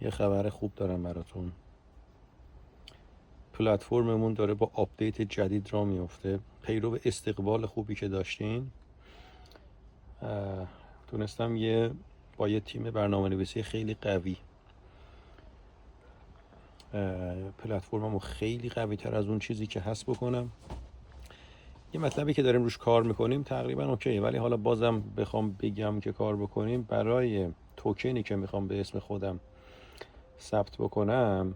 یه خبر خوب دارم براتون. پلتفرممون داره با آپدیت جدید را میفته. پیرو استقبال خوبی که داشتین، تونستم با یه تیم برنامه‌نویسی خیلی قوی پلتفرممو خیلی قوی تر از اون چیزی که هست بکنم. یه مطلبی که داریم روش کار میکنیم تقریبا اوکیه، ولی حالا بازم بخوام بگم که کار بکنیم، برای توکنی که میخوام به اسم خودم ثبت بکنم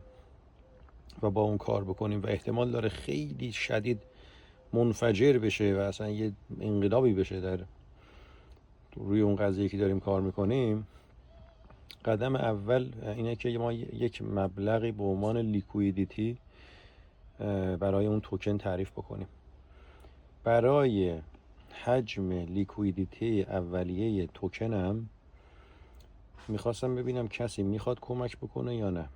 و با اون کار بکنیم و احتمال داره خیلی شدید منفجر بشه و اصلا یه انقلابی بشه در روی اون قضیه که داریم کار میکنیم، قدم اول اینه که ما یک مبلغی به عنوان لیکویدیتی برای اون توکن تعریف بکنیم. برای حجم لیکویدیتی اولیه توکنم میخواستم ببینم کسی میخواد کمک بکنه یا نه.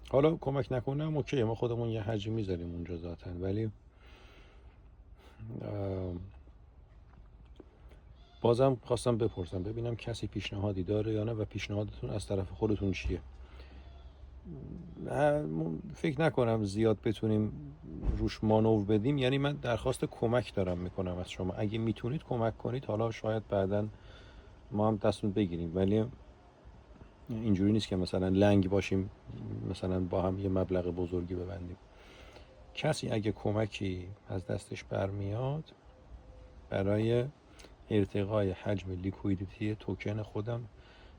حالا کمک نکنم اوکی، ما خودمون یه حجم میذاریم اونجا ذاتن، ولی بازم خواستم بپرسم ببینم کسی پیشنهادی داره یا نه و پیشنهادتون از طرف خودتون چیه. فکر نکنم زیاد بتونیم روش مانور بدیم، یعنی من درخواست کمک دارم میکنم از شما. اگه میتونید کمک کنید، حالا شاید بعداً ما هم دستون بگیریم، ولی اینجوری نیست که مثلا لنگ باشیم مثلا با هم یه مبلغ بزرگی ببندیم. کسی اگه کمکی از دستش برمیاد برای ارتقای حجم لیکویدیتی توکن خودم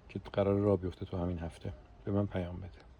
که قرار راه بیفته تو همین هفته، به من پیام بده.